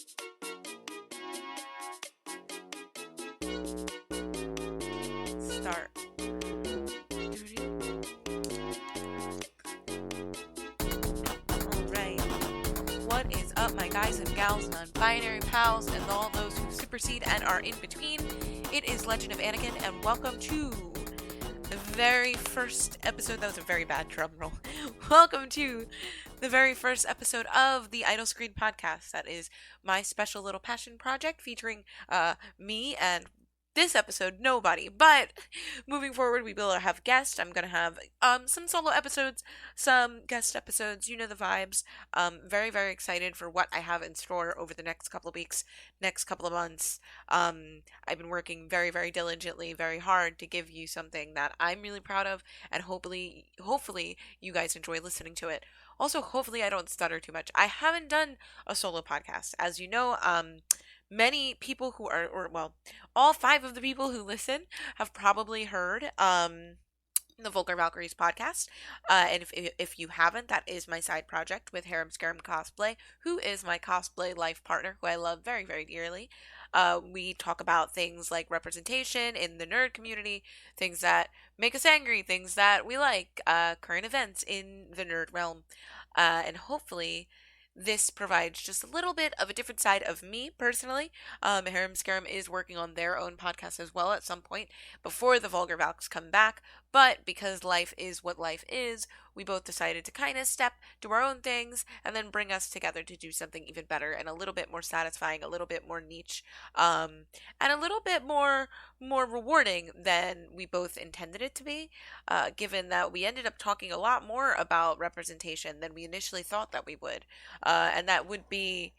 Start. Alright. What is up, my guys and gals, non-binary pals, and all those who supersede and are in between? It is Legend of Anakin, and welcome to the very first episode. That was a very bad drum roll. Welcome to the very first episode of the Idle Screen podcast. That is my special little passion project featuring me and this episode nobody. But moving forward, we will have guests. I'm gonna have some solo episodes, some guest episodes. You know the vibes. Very very excited for what I have in store over the next couple of weeks, next couple of months. I've been working very very diligently, very hard to give you something that I'm really proud of, and hopefully you guys enjoy listening to it. Also, hopefully I don't stutter too much. I haven't done a solo podcast, as you know. Many people who are, or well, all five of the people who listen have probably heard the Vulgar Valkyries podcast. And if you haven't, that is my side project with Harem Scarum Cosplay, who is my cosplay life partner, who I love very, very dearly. We talk about things like representation in the nerd community, things that make us angry, things that we like, current events in the nerd realm. And hopefully this provides just a little bit of a different side of me personally. Harem Scarum is working on their own podcast as well at some point before the Vulgar Valks come back. But because life is what life is, we both decided to kind of step to our own things and then bring us together to do something even better and a little bit more satisfying, a little bit more niche, and a little bit more rewarding than we both intended it to be. Given that we ended up talking a lot more about representation than we initially thought that we would, and that would be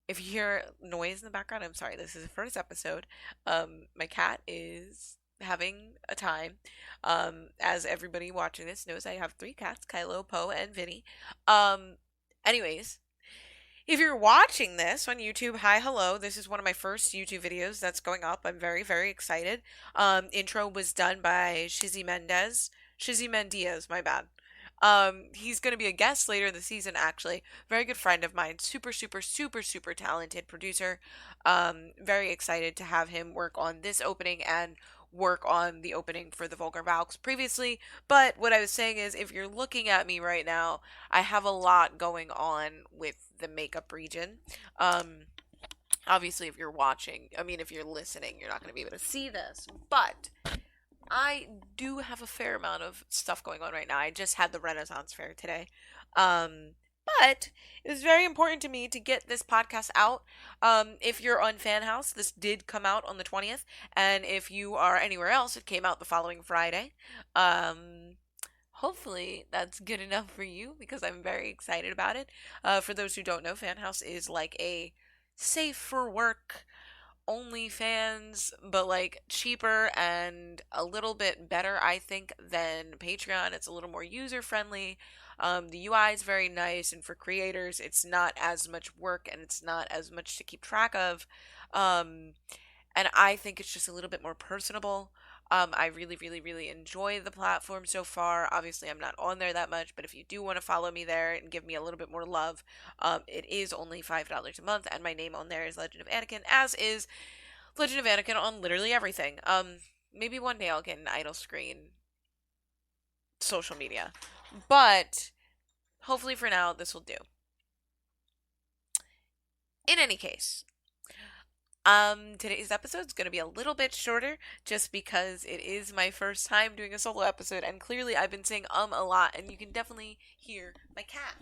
if you hear noise in the background, I'm sorry. This is the first episode. My cat is having a time. As everybody watching this knows, I have three cats: Kylo, Poe, and Vinny. Um, anyways, if you're watching this on YouTube, hi, hello. This is one of my first YouTube videos that's going up. I'm very, very excited. Intro was done by Shizzy Mendez, my bad. He's going to be a guest later in the season, actually. Very good friend of mine. Super, super, super, super talented producer. Very excited to have him work on this opening and work on the opening for the Vulgar Valks previously. But what I was saying is, if you're looking at me right now, I have a lot going on with the makeup region. Um, Obviously, if you're watching, I mean, if you're listening, you're not going to be able to see this. But I do have a fair amount of stuff going on right now. I just had the Renaissance Fair today. Um, but it was very important to me to get this podcast out. If you're on Fan House, this did come out on the 20th. And if you are anywhere else, it came out the following Friday. Um, Hopefully that's good enough for you because I'm very excited about it. For those who don't know, Fan House is like a safe for work OnlyFans, but like cheaper and a little bit better, I think, than Patreon. It's a little more user friendly. The UI is very nice, and for creators, it's not as much work and it's not as much to keep track of. Um, and I think it's just a little bit more personable. I really, really, really enjoy the platform so far. Obviously, I'm not on there that much, but if you do want to follow me there and give me a little bit more love, it is only $5 a month, and my name on there is Legend of Anakin, as is Legend of Anakin on literally everything. Maybe one day I'll get an idle screen social media, but hopefully for now this will do. In any case, today's episode is going to be a little bit shorter just because it is my first time doing a solo episode, and clearly I've been saying a lot, and you can definitely hear my cat.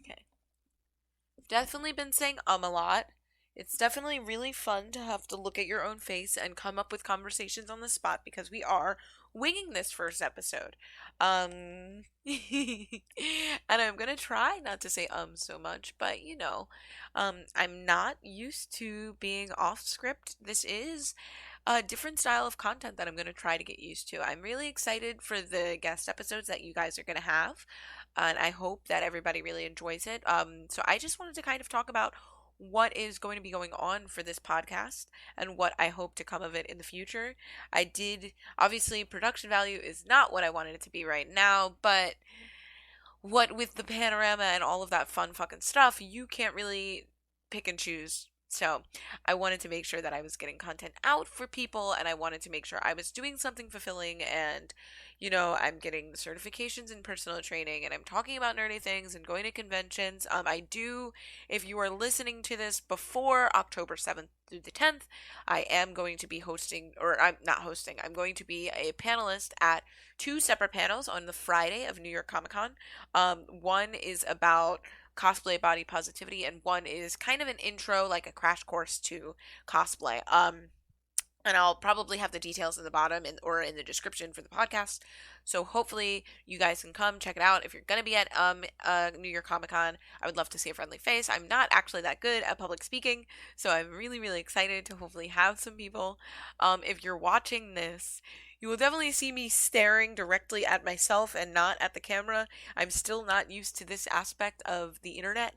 Okay. Definitely been saying a lot. It's definitely really fun to have to look at your own face and come up with conversations on the spot because we are winging this first episode. And I'm gonna try not to say so much, but I'm not used to being off script. This is a different style of content that I'm gonna try to get used to. I'm really excited for the guest episodes that you guys are gonna have, and I hope that everybody really enjoys it. So I just wanted to kind of talk about what is going to be going on for this podcast and what I hope to come of it in the future. I did, obviously, production value is not what I wanted it to be right now, but what with the panorama and all of that fun fucking stuff, you can't really pick and choose. So, I wanted to make sure that I was getting content out for people, and I wanted to make sure I was doing something fulfilling. And, I'm getting the certifications in personal training, and I'm talking about nerdy things and going to conventions. I do, if you are listening to this before October 7th through the 10th, I am going to be hosting, or I'm not hosting, I'm going to be a panelist at two separate panels on the Friday of New York Comic Con. One is about cosplay body positivity, and one is kind of an intro, like a crash course to cosplay. And I'll probably have the details in the bottom or in the description for the podcast. So hopefully you guys can come check it out. If you're gonna be at New York Comic Con, I would love to see a friendly face. I'm not actually that good at public speaking, so I'm really really excited to hopefully have some people. If you're watching this, you will definitely see me staring directly at myself and not at the camera. I'm still not used to this aspect of the internet,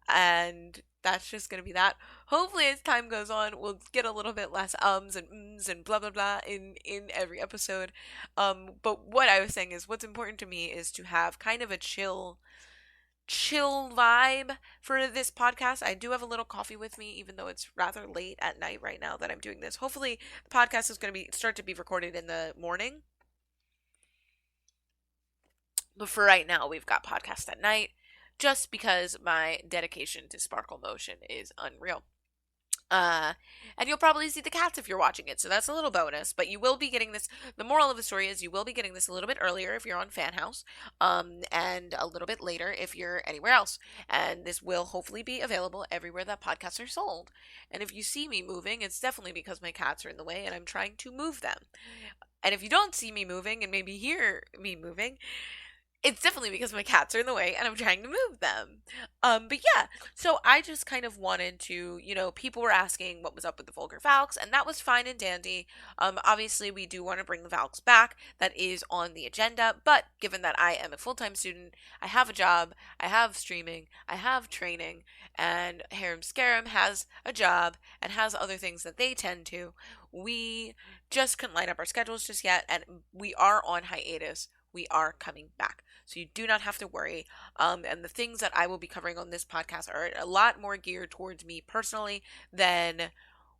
and that's just gonna be that. Hopefully, as time goes on, we'll get a little bit less ums and ums and blah blah blah in every episode. But what I was saying is, what's important to me is to have kind of a chill vibe for this podcast. I do have a little coffee with me, even though it's rather late at night right now that I'm doing this. Hopefully, the podcast is going to start to be recorded in the morning. But for right now, we've got podcast at night, just because my dedication to Sparkle Motion is unreal. And you'll probably see the cats if you're watching it, so that's a little bonus. But you will be getting this. The moral of the story is you will be getting this a little bit earlier if you're on Fan House, and a little bit later if you're anywhere else. And this will hopefully be available everywhere that podcasts are sold. And if you see me moving, it's definitely because my cats are in the way and I'm trying to move them. And if you don't see me moving and maybe hear me moving, it's definitely because my cats are in the way and I'm trying to move them. But yeah, so I just kind of wanted to, people were asking what was up with the Vulgar Valks, and that was fine and dandy. Obviously, we do want to bring the Valks back. That is on the agenda, but given that I am a full-time student, I have a job, I have streaming, I have training, and Harem Scarum has a job and has other things that they tend to. We just couldn't line up our schedules just yet, and we are on hiatus. We are coming back. So you do not have to worry. And the things that I will be covering on this podcast are a lot more geared towards me personally than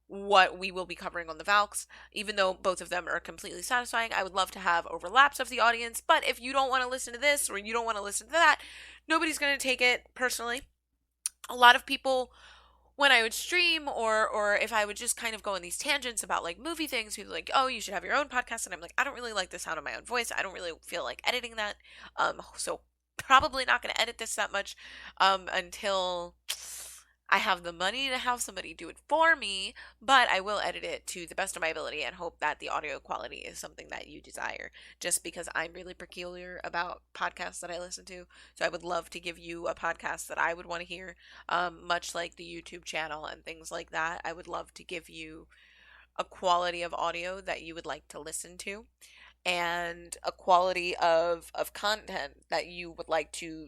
what we will be covering on the Valks. Even though both of them are completely satisfying, I would love to have overlaps of the audience. But if you don't want to listen to this or you don't want to listen to that, nobody's going to take it personally. A lot of people, when I would stream or if I would just kind of go on these tangents about like movie things, people like, oh, you should have your own podcast, and I'm like, I don't really like the sound of my own voice. I don't really feel like editing that. So probably not going to edit this that much until I have the money to have somebody do it for me, but I will edit it to the best of my ability and hope that the audio quality is something that you desire, just because I'm really peculiar about podcasts that I listen to. So I would love to give you a podcast that I would want to hear, much like the YouTube channel and things like that. I would love to give you a quality of audio that you would like to listen to, and a quality of content that you would like to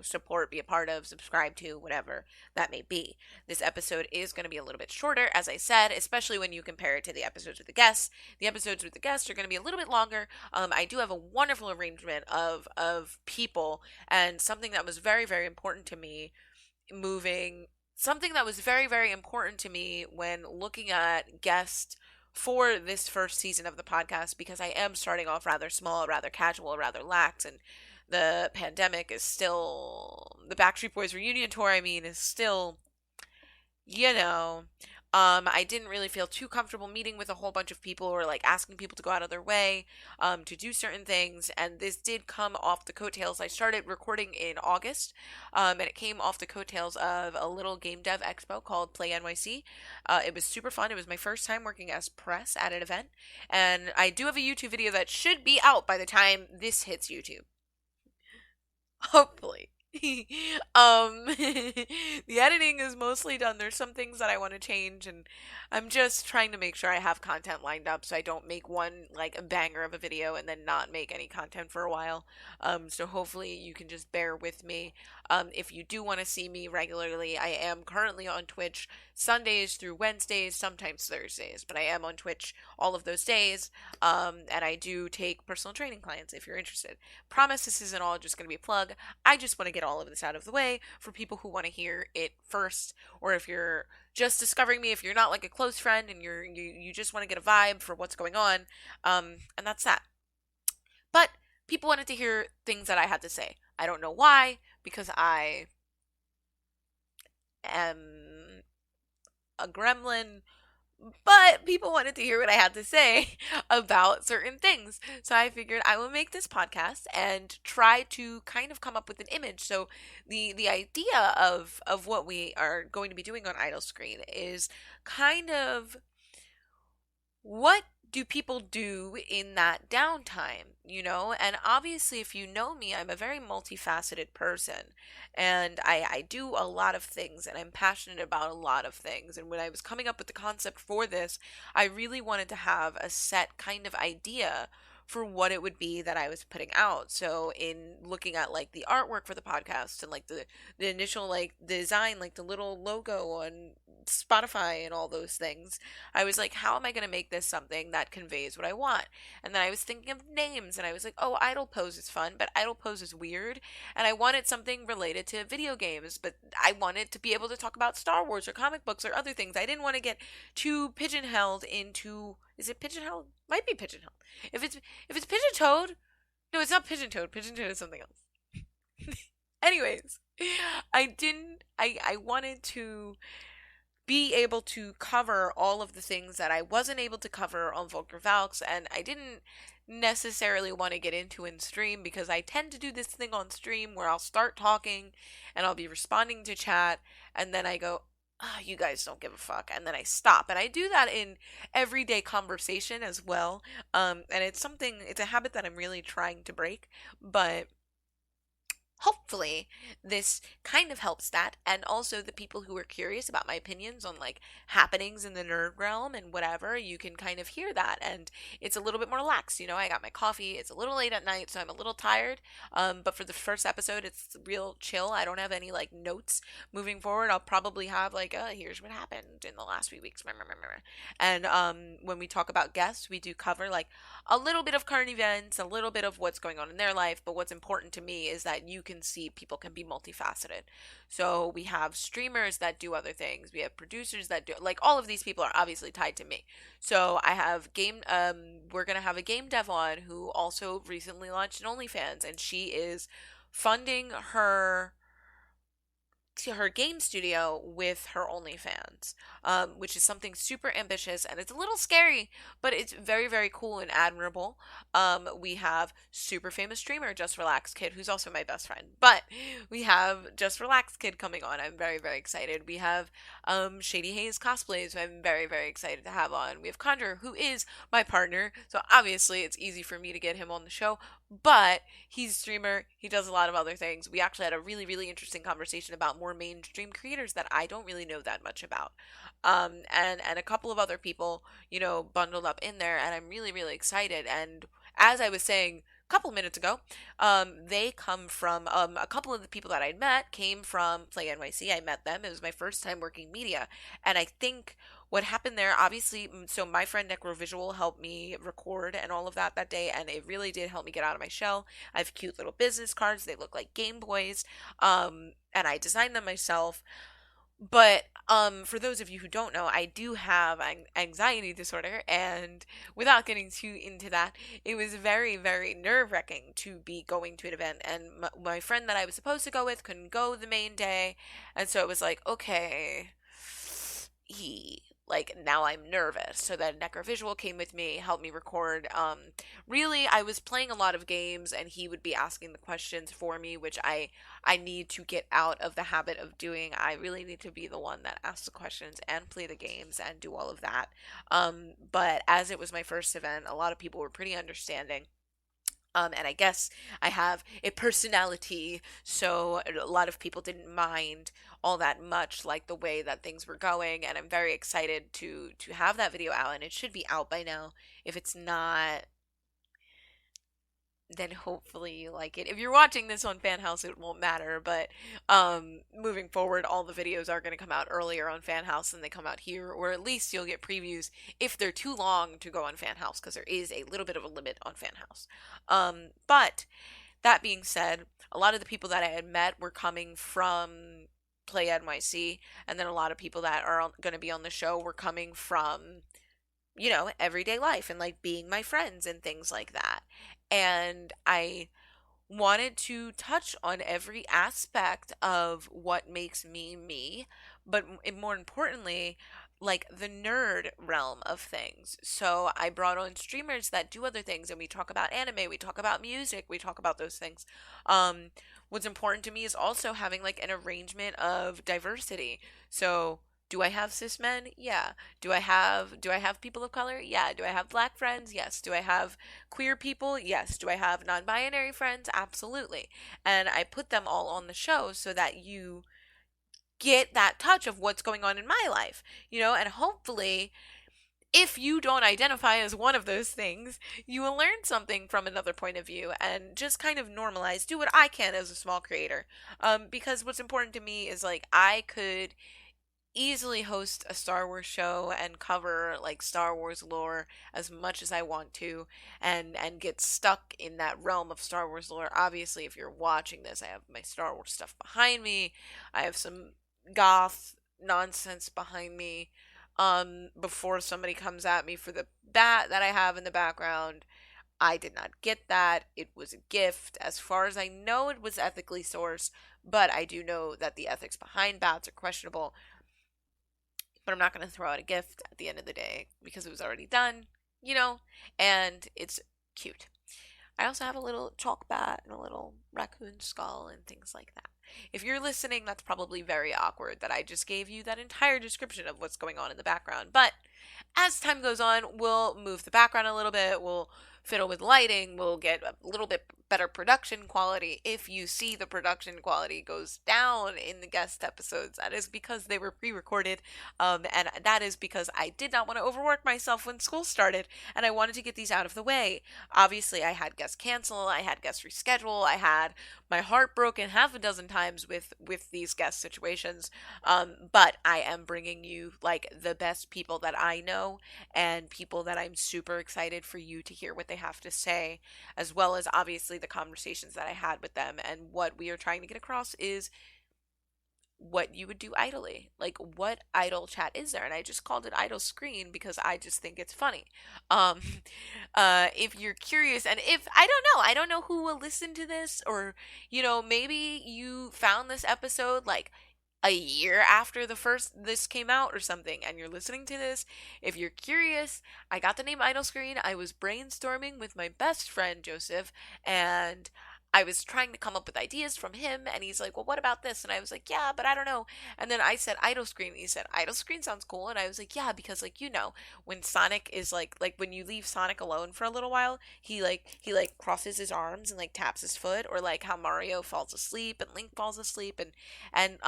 support, be a part of, subscribe to, whatever that may be. This episode is going to be a little bit shorter, as I said, especially when you compare it to the episodes with the guests. The episodes with the guests are going to be a little bit longer. I do have a wonderful arrangement of people, and something that was very very important to me something that was very very important to me when looking at guests for this first season of the podcast, because I am starting off rather small, rather casual, rather lax, and the pandemic is still, the Backstreet Boys reunion tour, is still, you know, I didn't really feel too comfortable meeting with a whole bunch of people or like asking people to go out of their way to do certain things. And this did come off the coattails. I started recording in August, and it came off the coattails of a little game dev expo called Play NYC. It was super fun. It was my first time working as press at an event. And I do have a YouTube video that should be out by the time this hits YouTube. Hopefully. The editing is mostly done. There's some things that I want to change, and I'm just trying to make sure I have content lined up so I don't make one like a banger of a video and then not make any content for a while. So hopefully you can just bear with me. If you do want to see me regularly, I am currently on Twitch Sundays through Wednesdays, sometimes Thursdays, but I am on Twitch all of those days. And I do take personal training clients if you're interested. Promise this isn't all just going to be a plug. I just want to get all of this out of the way for people who want to hear it first, or if you're just discovering me, if you're not like a close friend and you just want to get a vibe for what's going on. And that's that. But people wanted to hear things that I had to say. I don't know why, because I am a gremlin, but people wanted to hear what I had to say about certain things. So I figured I will make this podcast and try to kind of come up with an image. So the idea of what we are going to be doing on Idle Screen is kind of, what do people do in that downtime, And obviously, if you know me, I'm a very multifaceted person, and I do a lot of things, and I'm passionate about a lot of things. And when I was coming up with the concept for this, I really wanted to have a set kind of idea for what it would be that I was putting out. So in looking at like the artwork for the podcast and like the initial like design, like the little logo on Spotify and all those things, I was like, how am I going to make this something that conveys what I want? And then I was thinking of names, and I was like, oh, Idle Pose is fun, but Idle Pose is weird. And I wanted something related to video games, but I wanted to be able to talk about Star Wars or comic books or other things. I didn't want to get too pigeonholed into, is it pigeonholed? Might be pigeonholed. If it's pigeon-toed, no, it's not pigeon-toed. Pigeon-toed is something else. Anyways, I wanted to be able to cover all of the things that I wasn't able to cover on Vulgar Valks, and I didn't necessarily want to get into in stream, because I tend to do this thing on stream where I'll start talking and I'll be responding to chat, and then I go, oh, you guys don't give a fuck, and then I stop. And I do that in everyday conversation as well. And it's a habit that I'm really trying to break, but hopefully this kind of helps that, and also the people who are curious about my opinions on like happenings in the nerd realm and whatever, you can kind of hear that, and it's a little bit more relaxed. I got my coffee, it's a little late at night, so I'm a little tired, but for the first episode it's real chill. I don't have any like notes. Moving forward, I'll probably have like, here's what happened in the last few weeks, and when we talk about guests, we do cover like a little bit of current events, a little bit of what's going on in their life, but what's important to me is that you can see people can be multifaceted. So we have streamers that do other things. We have producers that do, like, all of these people are obviously tied to me. So I have we're going to have a game dev on who also recently launched an OnlyFans, and she is funding her game studio with her OnlyFans, which is something super ambitious, and it's a little scary, but it's very, very cool and admirable. We have super famous streamer Just Relax Kid, who's also my best friend, but we have Just Relax Kid coming on. I'm very, very excited. We have Shady Haze Cosplays, who I'm very, very excited to have on. We have Conjure, who is my partner, so obviously it's easy for me to get him on the show, but he's a streamer. He does a lot of other things. We actually had a really, really interesting conversation about more mainstream creators that I don't really know that much about. And a couple of other people, bundled up in there, and I'm really, really excited. And as I was saying a couple minutes ago, they come from, a couple of the people that I'd met came from Play NYC. I met them. It was my first time working media. And I think what happened there, obviously, so my friend Necrovisual helped me record and all of that day, and it really did help me get out of my shell. I have cute little business cards. They look like Game Boys, and I designed them myself. But for those of you who don't know, I do have anxiety disorder, and without getting too into that, it was very, very nerve-wracking to be going to an event, and my friend that I was supposed to go with couldn't go the main day, and so it was like, okay, like, now I'm nervous. So then Necrovisual came with me, helped me record. Really, I was playing a lot of games, and he would be asking the questions for me, which I need to get out of the habit of doing. I really need to be the one that asks the questions and play the games and do all of that. But as it was my first event, a lot of people were pretty understanding. And I guess I have a personality, so a lot of people didn't mind all that much, like the way that things were going. And I'm very excited to have that video out, and it should be out by now. If it's not, then hopefully you like it. If you're watching this on Fan House, it won't matter, but moving forward, all the videos are going to come out earlier on Fan House than they come out here, or at least you'll get previews if they're too long to go on Fan House, because there is a little bit of a limit on Fan House. But that being said, a lot of the people that I had met were coming from Play NYC, and then a lot of people that are going to be on the show were coming from, everyday life and like being my friends and things like that. And I wanted to touch on every aspect of what makes me me, but more importantly, like the nerd realm of things. So I brought on streamers that do other things, and we talk about anime, we talk about music, we talk about those things. Um, what's important to me is also having like an arrangement of diversity. So do I have cis men? Yeah. Do I have people of color? Yeah. Do I have black friends? Yes. Do I have queer people? Yes. Do I have non-binary friends? Absolutely. And I put them all on the show so that you get that touch of what's going on in my life, and hopefully if you don't identify as one of those things, you will learn something from another point of view and just kind of normalize, do what I can as a small creator. Because what's important to me is like I could easily host a Star Wars show and cover like Star Wars lore as much as I want to and get stuck in that realm of Star Wars lore. Obviously, if you're watching this, I have my Star Wars stuff behind me. I have some goth nonsense behind me. Before somebody comes at me for the bat that I have in the background, I did not get that. It was a gift. As far as I know, it was ethically sourced, but I do know that the ethics behind bats are questionable. But I'm not going to throw out a gift at the end of the day because it was already done, and it's cute. I also have a little chalk bat and a little raccoon skull and things like that. If you're listening, that's probably very awkward that I just gave you that entire description of what's going on in the background. But as time goes on, we'll move the background a little bit. We'll fiddle with lighting. We'll get a little bit better production quality. If you see the production quality goes down in the guest episodes, that is because they were pre-recorded, and that is because I did not want to overwork myself when school started, and I wanted to get these out of the way. Obviously, I had guests cancel, I had guests reschedule, I had my heart broken half a dozen times with these guest situations. But I am bringing you like the best people that I know and people that I'm super excited for you to hear what they have to say, as well as obviously the conversations that I had with them. And what we are trying to get across is what you would do idly. Like, what idle chat is there? And I just called it idle screen because I just think it's funny. Um, if you're curious, and if I don't know who will listen to this, or maybe you found this episode like a year after the first this came out or something, and you're listening to this. If you're curious, I got the name Idle Screen. I was brainstorming with my best friend Joseph, and I was trying to come up with ideas from him, and he's like, well, what about this? And I was like, yeah, but I don't know. And then I said idle screen, and he said idle screen sounds cool. And I was like, yeah, because like when Sonic is like when you leave Sonic alone for a little while, he crosses his arms and like taps his foot, or like how Mario falls asleep and Link falls asleep, and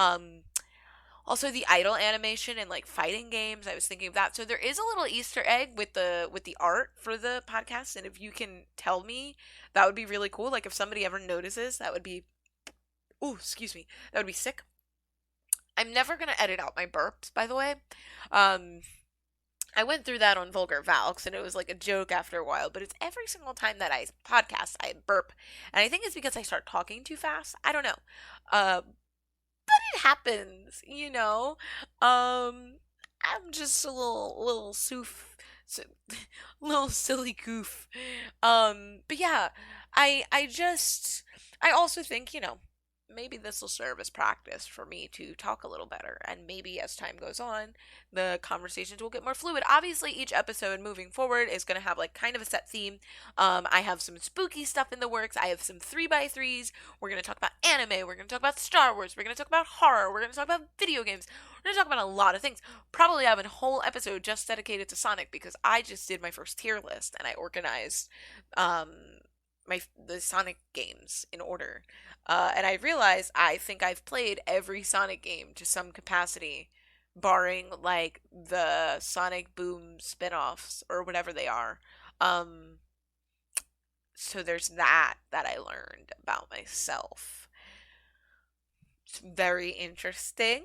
also the idle animation and like fighting games. I was thinking of that. So there is a little Easter egg with the art for the podcast, and if you can tell me, that would be really cool. Like if somebody ever notices, that would be, oh, excuse me, that would be sick. I'm never gonna edit out my burps, by the way. Um, I went through that on Vulgar Valks, and it was like a joke after a while. But it's every single time that I podcast, I burp, and I think it's because I start talking too fast. I don't know. Uh, it happens, I'm just a little soof, so, little silly goof. But yeah, I also think, maybe this will serve as practice for me to talk a little better, and maybe as time goes on, the conversations will get more fluid. Obviously, each episode moving forward is going to have like kind of a set theme. I have some spooky stuff in the works. I have some 3x3s. We're going to talk about anime. We're going to talk about Star Wars. We're going to talk about horror. We're going to talk about video games. We're going to talk about a lot of things. Probably have a whole episode just dedicated to Sonic because I just did my first tier list and I organized um the Sonic games in order. And I realized I think I've played every Sonic game to some capacity, barring like the Sonic Boom spin-offs or whatever they are. Um, So there's that I learned about myself. It's very interesting.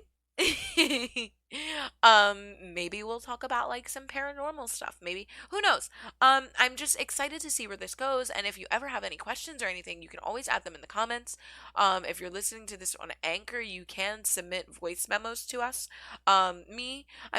Maybe we'll talk about like some paranormal stuff. Maybe, who knows? I'm just excited to see where this goes. And if you ever have any questions or anything, you can always add them in the comments. If you're listening to this on Anchor, you can submit voice memos to us. I'm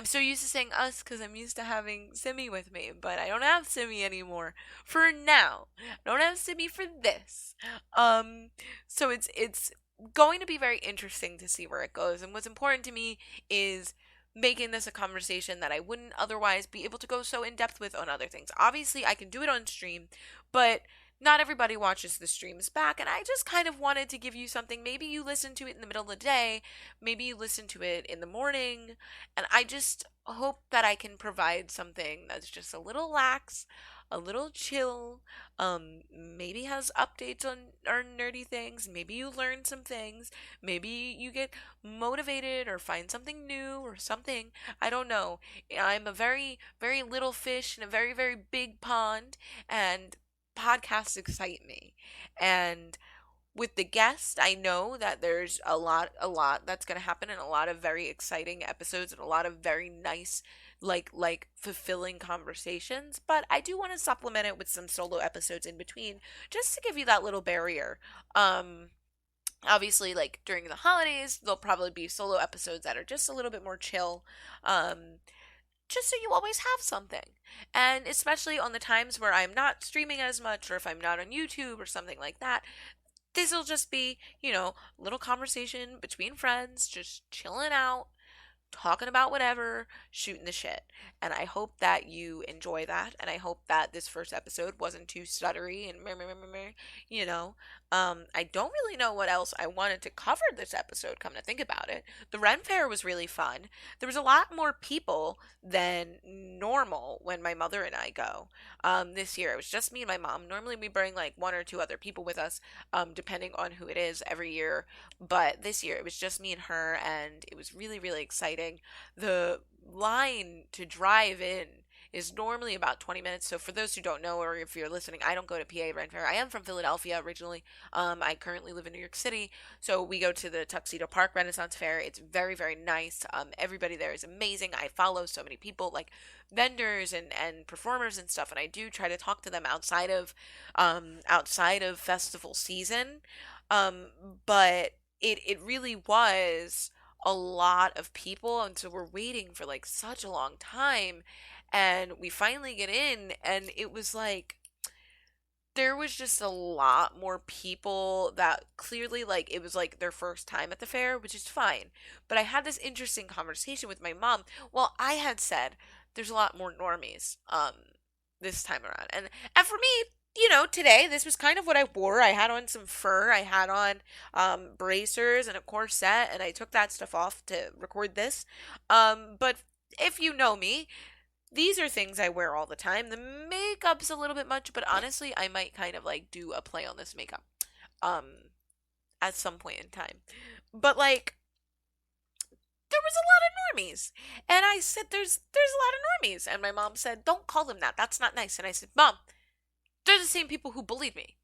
so used to saying us because I'm used to having Simi with me, but I don't have Simi anymore for now. I don't have Simi for this. Um, so it's going to be very interesting to see where it goes. And what's important to me is making this a conversation that I wouldn't otherwise be able to go so in depth with on other things. Obviously, I can do it on stream, but not everybody watches the streams back. And I just kind of wanted to give you something. Maybe you listen to it in the middle of the day, maybe you listen to it in the morning. And I just hope that I can provide something that's just a little lax, a little chill, maybe has updates on our nerdy things. Maybe you learn some things. Maybe you get motivated or find something new or something. I don't know. I'm a very, very little fish in a very, very big pond, and podcasts excite me. And with the guest, I know that there's a lot that's going to happen, and a lot of very exciting episodes and a lot of very nice, like fulfilling conversations, but I do want to supplement it with some solo episodes in between, just to give you that little barrier. um Obviously, like during the holidays, there'll probably be solo episodes that are just a little bit more chill, um just so you always have something. And especially on the times where I'm not streaming as much, or if I'm not on YouTube or something like that, this will just be, a little conversation between friends, just chilling out, talking about whatever, shooting the shit. And I hope that you enjoy that. And I hope that this first episode wasn't too stuttery and meh, meh, meh, meh, meh, you know. I don't really know what else I wanted to cover this episode, come to think about it. The Ren Fair was really fun. There was a lot more people than normal when my mother and I go. This year it was just me and my mom. Normally we bring like one or two other people with us, depending on who it is every year, but this year it was just me and her, and it was really, really exciting. The line to drive in is normally about 20 minutes. So for those who don't know, or if you're listening, I don't go to PA Ren Fair. I am from Philadelphia originally. I currently live in New York City. So we go to the Tuxedo Park Renaissance Fair. It's very, very nice. Everybody there is amazing. I follow so many people, like vendors and performers and stuff, and I do try to talk to them outside of festival season. Um, but it really was a lot of people, and so we're waiting for like such a long time, and we finally get in, and it was like there was just a lot more people that clearly, like, it was like their first time at the fair, which is fine. But I had this interesting conversation with my mom. Well, I had said there's a lot more normies this time around. And for me, today this was kind of what I wore. I had on some fur, I had on bracers and a corset, and I took that stuff off to record this. But if you know me, these are things I wear all the time. The makeup's a little bit much, but honestly, I might kind of like do a play on this makeup um at some point in time. But like there was a lot of normies. And I said there's a lot of normies. And my mom said, "Don't call them that. That's not nice." And I said, "Mom, they're the same people who bullied me.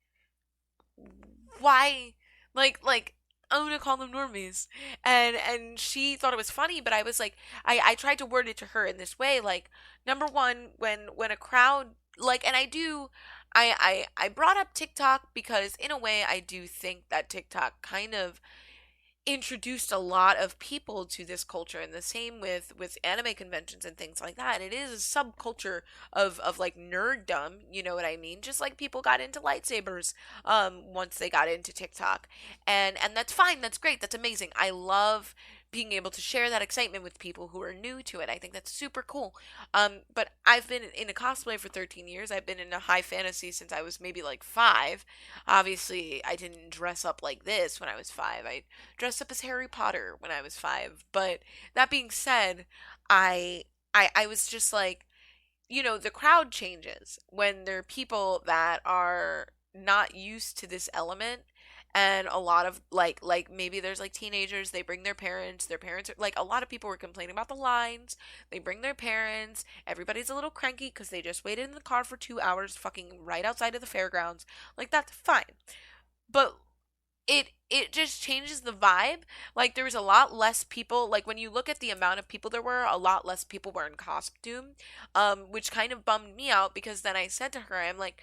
Why like I'm gonna call them normies." And she thought it was funny, but I was like, I tried to word it to her in this way, like, number one, when a crowd, like, and I brought up TikTok because in a way I do think that TikTok kind of introduced a lot of people to this culture, and the same with anime conventions and things like that. It is a subculture of like nerddom, you know what I mean? Just like people got into lightsabers once they got into TikTok. And that's fine, that's great, that's amazing. I love being able to share that excitement with people who are new to it. I think that's super cool. But I've been in a cosplay for 13 years. I've been in a high fantasy since I was maybe like 5. Obviously, I didn't dress up like this when I was 5. I dressed up as Harry Potter when I was 5. But that being said, I I was just like, the crowd changes when there are people that are not used to this element, and a lot of like maybe there's like teenagers, they bring their parents are like, a lot of people were complaining about the lines. They bring their parents, everybody's a little cranky because they just waited in the car for 2 hours fucking right outside of the fairgrounds. Like, that's fine, but it just changes the vibe. Like, there was a lot less people. Like, when you look at the amount of people there were, a lot less people were in costume, which kind of bummed me out, because then I said to her, I'm like,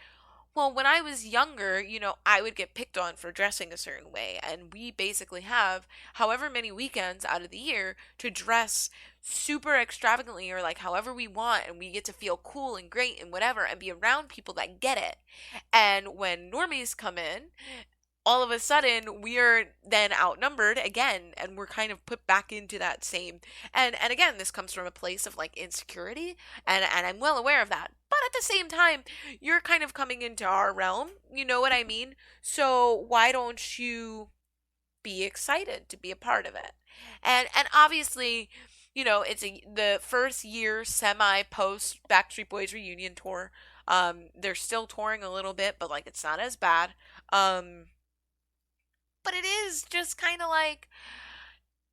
well, when I was younger, I would get picked on for dressing a certain way, and we basically have however many weekends out of the year to dress super extravagantly, or like however we want, and we get to feel cool and great and whatever, and be around people that get it. And when normies come in, all of a sudden we are then outnumbered again, and we're kind of put back into that same. And again, this comes from a place of like insecurity, and I'm well aware of that, but at the same time, you're kind of coming into our realm, you know what I mean? So why don't you be excited to be a part of it? And obviously, it's the first year semi post Backstreet Boys reunion tour. They're still touring a little bit, but like, it's not as bad. um but it is just kind of like,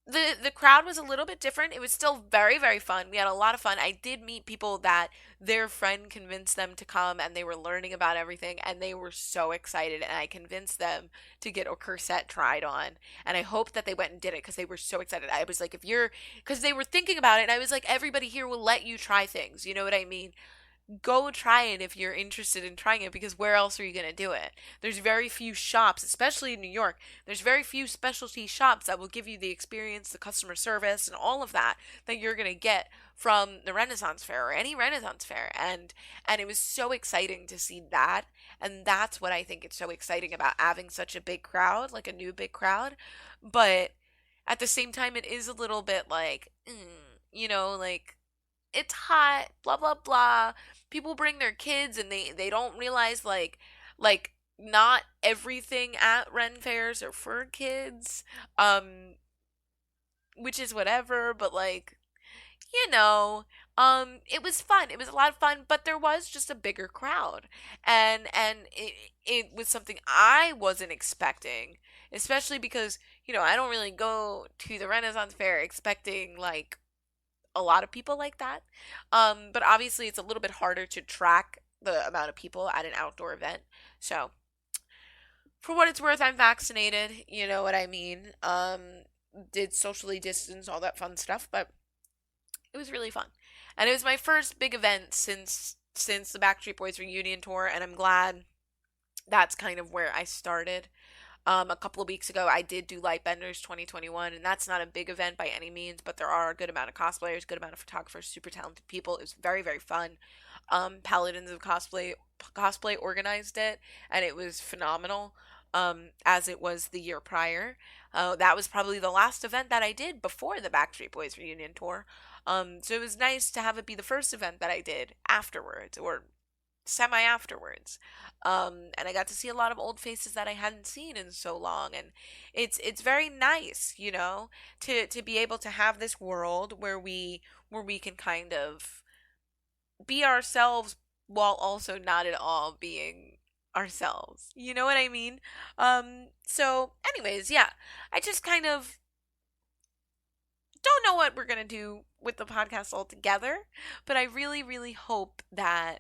the crowd was a little bit different. It was still very, very fun. We had a lot of fun. I did meet people that their friend convinced them to come, and they were learning about everything, and they were so excited, and I convinced them to get a corset tried on. And I hope that they went and did it, because they were so excited. I was like, if you're, because they were thinking about it, and I was like, everybody here will let you try things. You know what I mean? Go try it if you're interested in trying it, because where else are you going to do it? There's very few shops, especially in New York. There's very few specialty shops that will give you the experience, the customer service, and all of that you're going to get from the Renaissance Fair or any Renaissance Fair. And it was so exciting to see that. And that's what I think it's so exciting about having such a big crowd, like a new big crowd. But at the same time, it is a little bit like, like, it's hot, blah blah blah. People bring their kids, and they don't realize, like not everything at Ren fairs are for kids. Um which is whatever, but like, you know, it was fun. It was a lot of fun, but there was just a bigger crowd. And it was something I wasn't expecting, especially because, I don't really go to the Renaissance Fair expecting like a lot of people like that. But obviously, it's a little bit harder to track the amount of people at an outdoor event. So, for what it's worth, I'm vaccinated. You know what I mean? Did socially distance, all that fun stuff, but it was really fun, and it was my first big event since the Backstreet Boys reunion tour, and I'm glad that's kind of where I started. A couple of weeks ago, I did do Lightbenders 2021, and that's not a big event by any means, but there are a good amount of cosplayers, good amount of photographers, super talented people. It was very, very fun. Paladins of Cosplay organized it, and it was phenomenal. As it was the year prior. That was probably the last event that I did before the Backstreet Boys reunion tour. So it was nice to have it be the first event that I did afterwards, or semi afterwards. And I got to see a lot of old faces that I hadn't seen in so long, and it's very nice, to be able to have this world where we can kind of be ourselves while also not at all being ourselves. You know what I mean? So anyways, yeah. I just kind of don't know what we're going to do with the podcast altogether, but I really, really hope that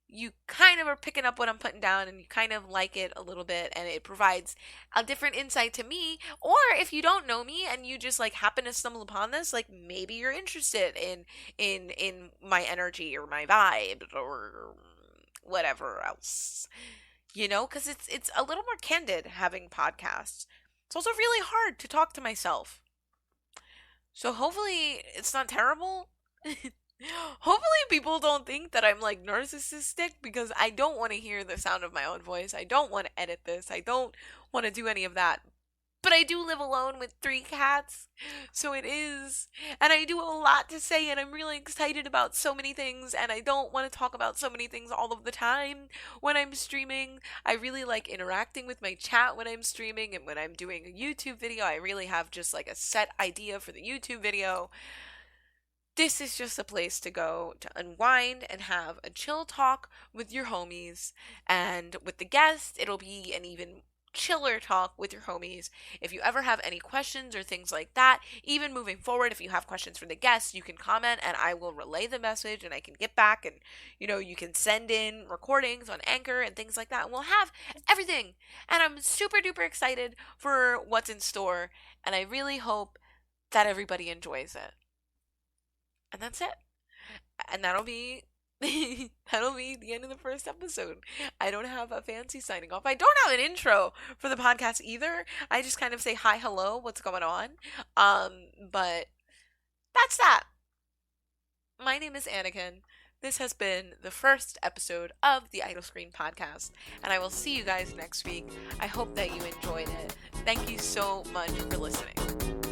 you kind of are picking up what I'm putting down, and you kind of like it a little bit, and it provides a different insight to me. Or if you don't know me and you just like happen to stumble upon this, like, maybe you're interested in my energy or my vibe or whatever else. Cuz it's a little more candid having podcasts. It's also really hard to talk to myself. So hopefully it's not terrible. Hopefully people don't think that I'm like narcissistic, because I don't want to hear the sound of my own voice. I don't want to edit this. I don't want to do any of that. But I do live alone with 3 cats. So it is. And I do have a lot to say, and I'm really excited about so many things, and I don't want to talk about so many things all of the time when I'm streaming. I really like interacting with my chat when I'm streaming, and when I'm doing a YouTube video, I really have just like a set idea for the YouTube video. This is just a place to go to unwind and have a chill talk with your homies. And with the guest, it'll be an even chiller talk with your homies. If you ever have any questions or things like that, even moving forward, if you have questions for the guests, you can comment and I will relay the message and I can get back, and you can send in recordings on Anchor and things like that. And we'll have everything. And I'm super duper excited for what's in store. And I really hope that everybody enjoys it. And that's it. And that'll be that'll be the end of the first episode. I don't have a fancy signing off. I don't have an intro for the podcast either. I just kind of say hi, hello, what's going on. But that's that. My name is Anakin. This has been the first episode of the Idle Screen podcast, and I will see you guys next week. I hope that you enjoyed it. Thank you so much for listening.